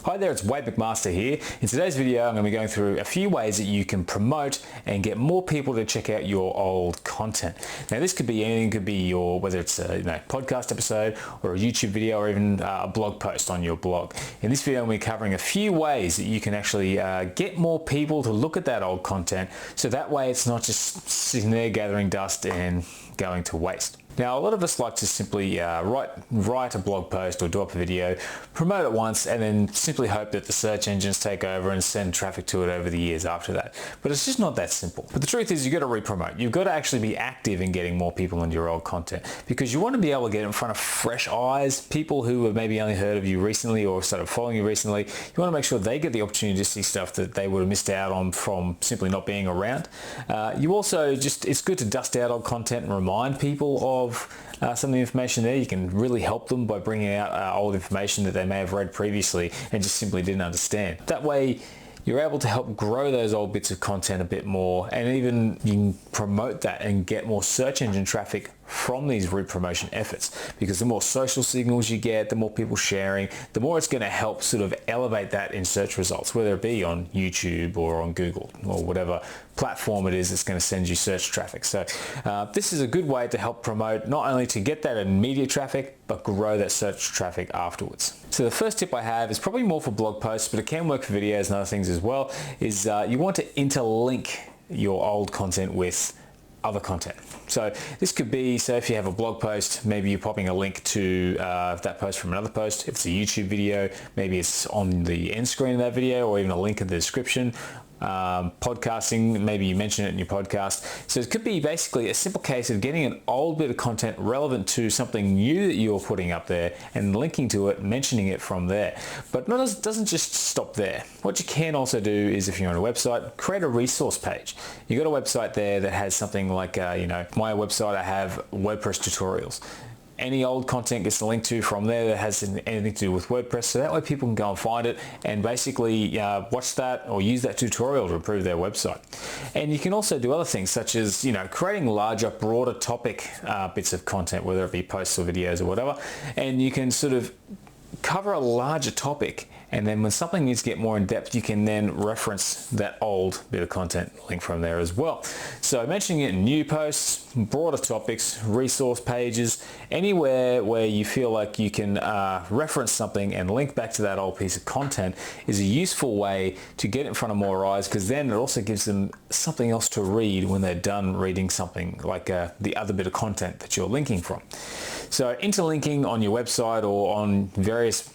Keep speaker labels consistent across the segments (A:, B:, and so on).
A: Hi there, it's Wade McMaster here. In today's video, I'm going to be going through a few ways that you can promote and get more people to check out your old content. Now, this could be anything. It could be your, whether it's a podcast episode or a YouTube video or even a blog post on your blog. In this video, I'm going to be covering a few ways that you can actually get more people to look at that old content, so that way it's not just sitting there gathering dust and going to waste. Now, a lot of us like to simply write a blog post or do up a video, promote it once, and then simply hope that the search engines take over and send traffic to it over the years after that. But it's just not that simple. But the truth is, you've got to re-promote. You've got to actually be active in getting more people into your old content, because you want to be able to get in front of fresh eyes, people who have maybe only heard of you recently or started following you recently. You want to make sure they get the opportunity to see stuff that they would have missed out on from simply not being around. You also it's good to dust out old content and remind people of some of the information there. You can really help them by bringing out old information that they may have read previously and just simply didn't understand. That way you're able to help grow those old bits of content a bit more, and even you can promote that and get more search engine traffic from these re-promotion efforts, because the more social signals you get, the more people sharing, the more it's going to help sort of elevate that in search results, whether it be on YouTube or on Google or whatever platform it is that's going to send you search traffic. So this is a good way to help promote, not only to get that immediate traffic, but grow that search traffic afterwards. So the first tip I have is probably more for blog posts, but it can work for videos and other things as well, is you want to interlink your old content with other content. So this could be, so if you have a blog post, maybe you're popping a link to that post from another post. If it's a YouTube video, maybe it's on the end screen of that video, or even a link in the description. Podcasting, maybe you mention it in your podcast. So it could be basically a simple case of getting an old bit of content relevant to something new that you're putting up there and linking to it, mentioning it from there. But it doesn't just stop there. What you can also do is, if you're on a website, create a resource page. You've got a website there that has something like, my website, I have WordPress tutorials. Any old content gets linked to from there that has anything to do with WordPress, so that way people can go and find it and basically watch that or use that tutorial to improve their website. And you can also do other things, such as creating larger, broader topic bits of content, whether it be posts or videos or whatever, and you can sort of cover a larger topic, and then when something needs to get more in depth, you can then reference that old bit of content link from there as well. So mentioning it in new posts, broader topics, resource pages, anywhere where you feel like you can reference something and link back to that old piece of content is a useful way to get in front of more eyes, because then it also gives them something else to read when they're done reading something like the other bit of content that you're linking from. So interlinking on your website or on various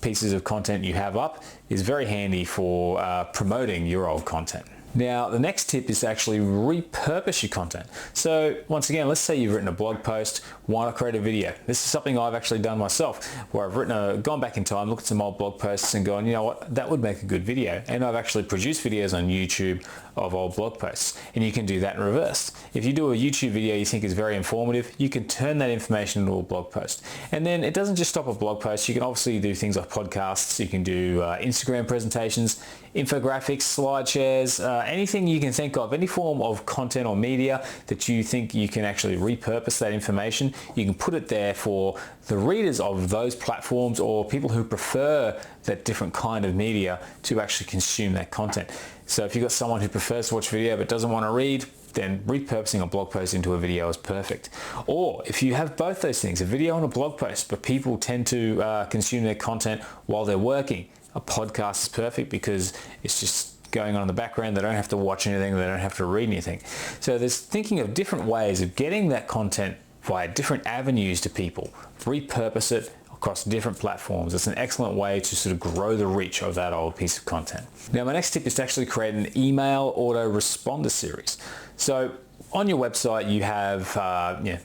A: pieces of content you have up is very handy for promoting your old content. Now, the next tip is to actually repurpose your content. So once again, let's say you've written a blog post, why not create a video? This is something I've actually done myself, where I've gone back in time, looked at some old blog posts and gone, you know what, that would make a good video. And I've actually produced videos on YouTube of old blog posts. And you can do that in reverse. If you do a YouTube video you think is very informative, you can turn that information into a blog post. And then it doesn't just stop at blog posts. You can obviously do things like podcasts. You can do Instagram presentations, infographics, slide shares, anything you can think of, any form of content or media that you think you can actually repurpose that information. You can put it there for the readers of those platforms or people who prefer that different kind of media to actually consume that content. So if you've got someone who prefers to watch video but doesn't want to read, then repurposing a blog post into a video is perfect. Or if you have both those things, a video and a blog post, but people tend to consume their content while they're working, a podcast is perfect, because it's just going on in the background. They don't have to watch anything, they don't have to read anything. So there's thinking of different ways of getting that content via different avenues to people, repurpose it across different platforms. It's an excellent way to sort of grow the reach of that old piece of content. Now, my next tip is to actually create an email autoresponder series. So on your website, you have,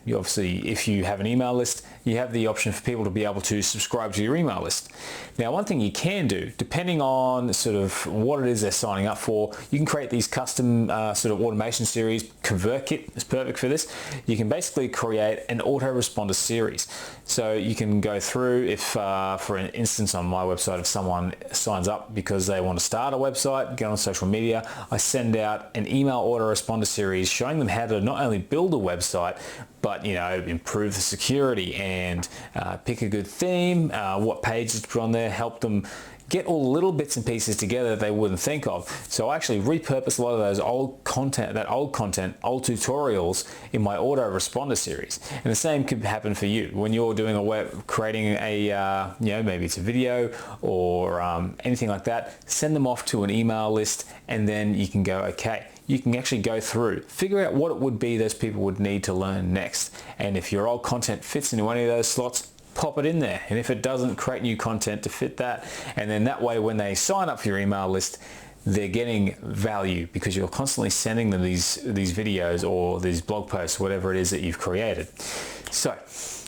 A: you obviously, if you have an email list, you have the option for people to be able to subscribe to your email list. Now, one thing you can do, depending on sort of what it is they're signing up for, you can create these custom sort of automation series. ConvertKit is perfect for this. You can basically create an autoresponder series. So you can go through, if for an instance on my website, if someone signs up because they want to start a website, get on social media, I send out an email autoresponder series showing them how to not only build a website, but improve the security and pick a good theme, what pages to put on there, help them get all the little bits and pieces together that they wouldn't think of. So I actually repurpose a lot of those old old tutorials in my autoresponder series. And the same could happen for you when you're doing creating a, maybe it's a video or anything like that. Send them off to an email list, and then you can go, okay, you can actually go through, figure out what it would be those people would need to learn next. And if your old content fits into any of those slots, pop it in there. And if it doesn't, create new content to fit that. And then that way, when they sign up for your email list, they're getting value because you're constantly sending them these videos or these blog posts, whatever it is that you've created. So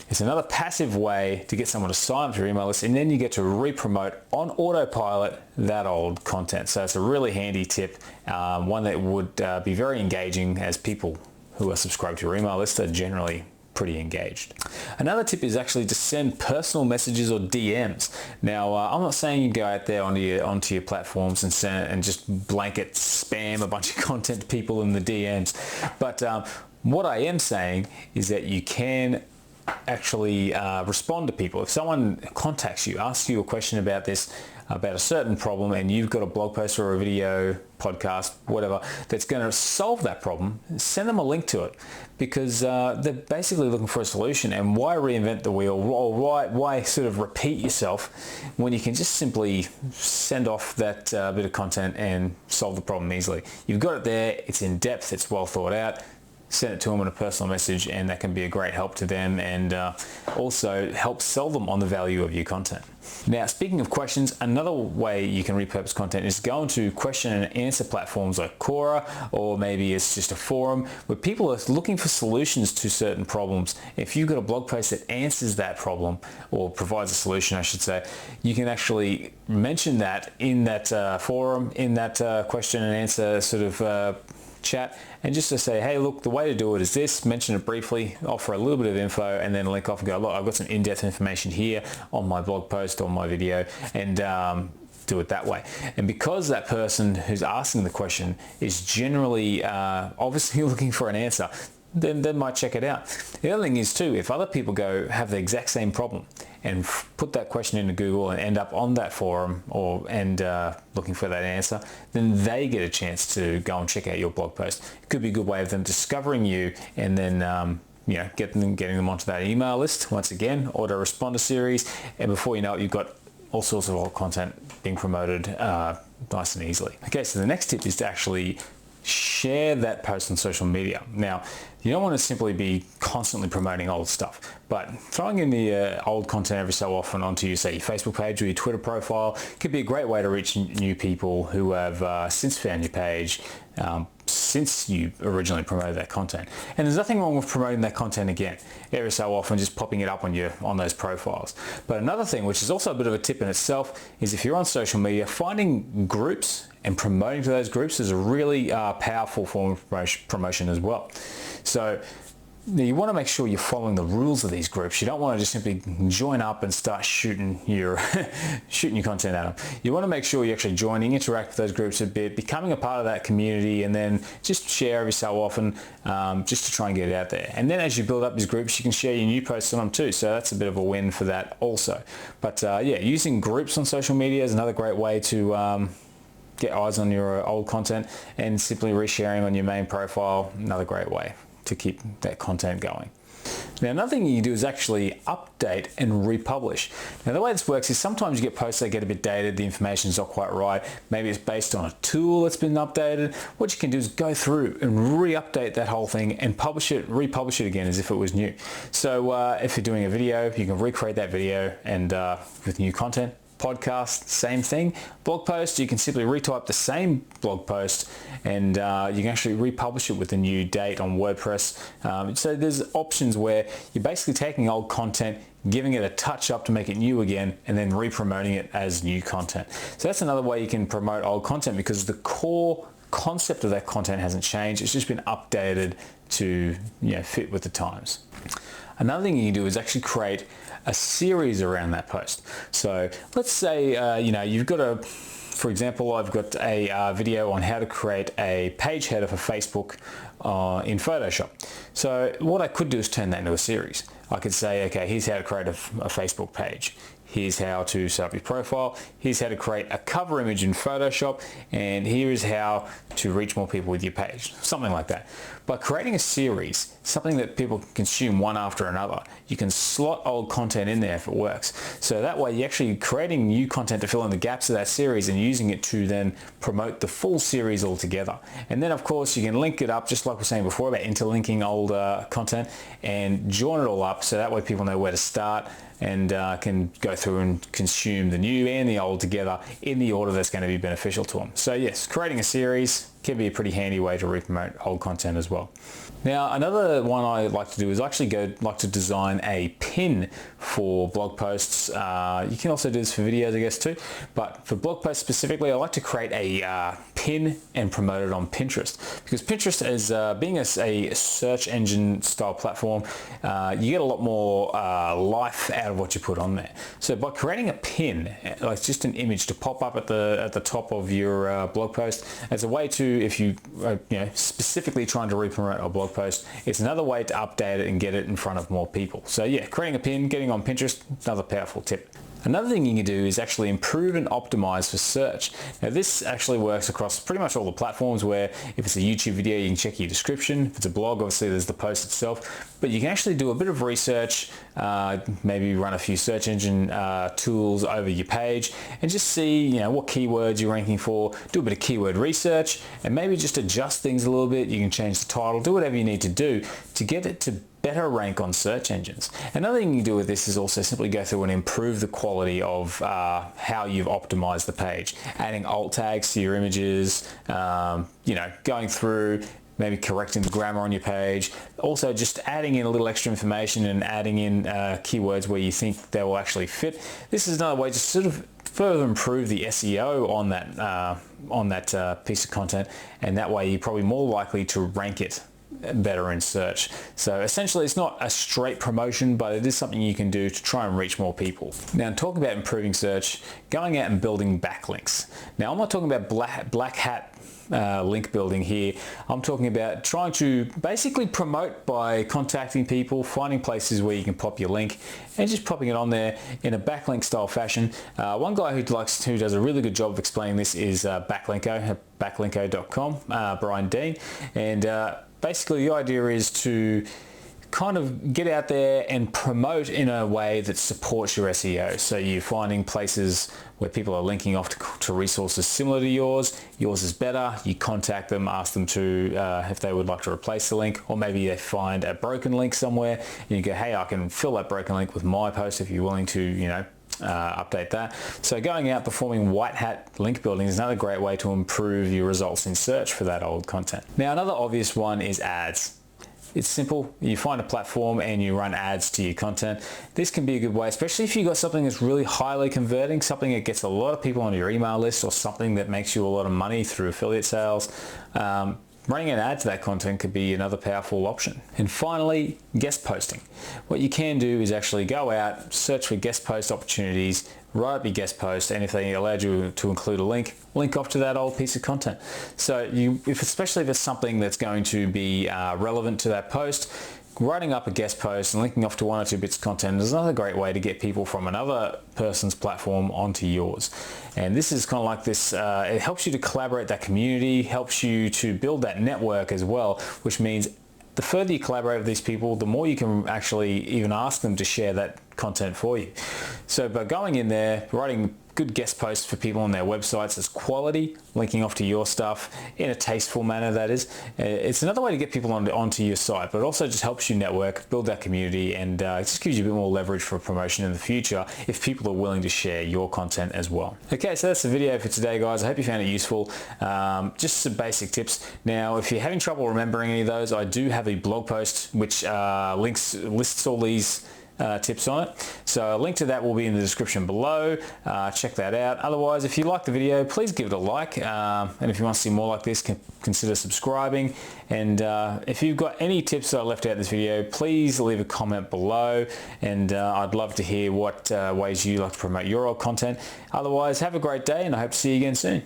A: it's another passive way to get someone to sign up to your email list, and then you get to re-promote on autopilot that old content. So it's a really handy tip, one that would be very engaging, as people who are subscribed to your email list are generally pretty engaged. Another tip is actually to send personal messages or DMs. Now, I'm not saying you go out there onto your platforms and send and just blanket spam a bunch of content to people in the DMs, but what I am saying is that you can actually respond to people. If someone contacts you, asks you a question about a certain problem, and you've got a blog post or a video, podcast, whatever, that's going to solve that problem, send them a link to it, because they're basically looking for a solution. And why reinvent the wheel, or why sort of repeat yourself when you can just simply send off that bit of content and solve the problem easily? You've got it there, it's in depth, it's well thought out. Send it to them in a personal message, and that can be a great help to them, and also help sell them on the value of your content. Now, speaking of questions, another way you can repurpose content is go into question and answer platforms like Quora, or maybe it's just a forum where people are looking for solutions to certain problems. If you've got a blog post that answers that problem, or provides a solution, I should say, you can actually mention that in that forum, in that question and answer sort of chat, and just to say, hey, look, the way to do it is this, mention it briefly, offer a little bit of info, and then link off and go, look, I've got some in-depth information here on my blog post or my video, and do it that way. And because that person who's asking the question is generally obviously looking for an answer, then they might check it out. The other thing is too, if other people have the exact same problem and put that question into Google and end up on that forum and looking for that answer, then they get a chance to go and check out your blog post. It could be a good way of them discovering you, and then getting them onto that email list. Once again, autoresponder series, and before you know it, you've got all sorts of old content being promoted nice and easily. Okay, so the next tip is to actually share that post on social media. Now, you don't want to simply be constantly promoting old stuff, but throwing in the old content every so often onto your, say, your Facebook page or your Twitter profile could be a great way to reach new people who have since found your page, since you originally promoted that content. And there's nothing wrong with promoting that content again every so often, just popping it up on those profiles. But another thing, which is also a bit of a tip in itself, is if you're on social media, finding groups and promoting to those groups is a really powerful form of promotion as well. So you want to make sure you're following the rules of these groups. You don't want to just simply join up and start shooting your content at them. You want to make sure you're actually joining, interact with those groups a bit, becoming a part of that community, and then just share every so often, just to try and get it out there. And then as you build up these groups, you can share your new posts on them too. So that's a bit of a win for that also. But yeah, using groups on social media is another great way to get eyes on your old content, and simply resharing on your main profile, another great way to keep that content going. Now, another thing you can do is actually update and republish. Now, the way this works is sometimes you get posts that get a bit dated, the information's not quite right, maybe it's based on a tool that's been updated. What you can do is go through and re-update that whole thing and republish it again as if it was new. So if you're doing a video, you can recreate that video and with new content. Podcast, same thing. Blog post, you can simply retype the same blog post, and you can actually republish it with a new date on WordPress. So there's options where you're basically taking old content, giving it a touch up to make it new again, and then re-promoting it as new content. So that's another way you can promote old content, because the core concept of that content hasn't changed. It's just been updated to fit with the times. Another thing you can do is actually create a series around that post. So let's say you've got a For example, I've got a video on how to create a page header for Facebook in Photoshop. So what I could do is turn that into a series. I could say, okay, here's how to create a Facebook page. Here's how to set up your profile. Here's how to create a cover image in Photoshop. And here is how to reach more people with your page. Something like that. By creating a series, something that people can consume one after another, you can slot old content in there if it works. So that way you're actually creating new content to fill in the gaps of that series and using it to then promote the full series altogether. And then of course you can link it up, just like we were saying before about interlinking old content, and join it all up so that way people know where to start and can go through and consume the new and the old together in the order that's going to be beneficial to them. So yes, creating a series can be a pretty handy way to re-promote old content as well. Now another one I like to do is actually like to design a pin for blog posts. You can also do this for videos I guess too, but for blog posts specifically I like to create a pin and promote it on Pinterest, because Pinterest is being a search engine style platform, you get a lot more life out of what you put on there. So by creating a pin, like just an image to pop up at the top of your blog post, as a way to, if you specifically trying to re-promote a blog post, it's another way to update it and get it in front of more people. So yeah, creating a pin, getting on Pinterest, another powerful tip. Another thing you can do is actually improve and optimize for search. Now this actually works across pretty much all the platforms, where if it's a YouTube video you can check your description, if it's a blog obviously there's the post itself, but you can actually do a bit of research, maybe run a few search engine tools over your page and just see what keywords you're ranking for, do a bit of keyword research and maybe just adjust things a little bit. You can change the title, do whatever you need to do to get it to better rank on search engines. Another thing you can do with this is also simply go through and improve the quality of how you've optimized the page, adding alt tags to your images, going through maybe correcting the grammar on your page, also just adding in a little extra information and adding in keywords where you think they will actually fit. This is another way to sort of further improve the SEO on that piece of content, and that way you're probably more likely to rank it better in search. So essentially it's not a straight promotion, but it is something you can do to try and reach more people. Now talking about improving search, going out and building backlinks. Now I'm not talking about black hat link building here. I'm talking about trying to basically promote by contacting people, finding places where you can pop your link and just popping it on there in a backlink style fashion. One guy who does a really good job of explaining this is backlinko.com, Brian Dean, and basically the idea is to kind of get out there and promote in a way that supports your SEO. So you're finding places where people are linking off to resources similar to yours is better, you contact them, ask them to if they would like to replace the link, or maybe they find a broken link somewhere and you go, hey, I can fill that broken link with my post if you're willing to update that. So going out performing white hat link building is another great way to improve your results in search for that old content. Now another obvious one is ads. It's simple. You find a platform and you run ads to your content. This can be a good way, especially if you've got something that's really highly converting, something that gets a lot of people on your email list, or something that makes you a lot of money through affiliate sales. Running an ad to that content could be another powerful option. And finally, guest posting. What you can do is actually go out, search for guest post opportunities, write up your guest post, and if they allowed you to include a link off to that old piece of content. So especially if it's something that's going to be relevant to that post, writing up a guest post and linking off to one or two bits of content is another great way to get people from another person's platform onto yours. And this is kind of like this, it helps you to collaborate that community, helps you to build that network as well, which means the further you collaborate with these people, the more you can actually even ask them to share that content for you. So by going in there, writing good guest posts for people on their websites that's quality, linking off to your stuff in a tasteful manner, that is. It's another way to get people onto your site, but it also just helps you network, build that community, and it just gives you a bit more leverage for promotion in the future if people are willing to share your content as well. Okay, so that's the video for today, guys. I hope you found it useful. Just some basic tips. Now, if you're having trouble remembering any of those, I do have a blog post which lists all these tips on it. So a link to that will be in the description below. Check that out. Otherwise, if you like the video, please give it a like. And if you want to see more like this, consider subscribing. And if you've got any tips that I left out in this video, please leave a comment below. And I'd love to hear what ways you like to promote your old content. Otherwise, have a great day, and I hope to see you again soon.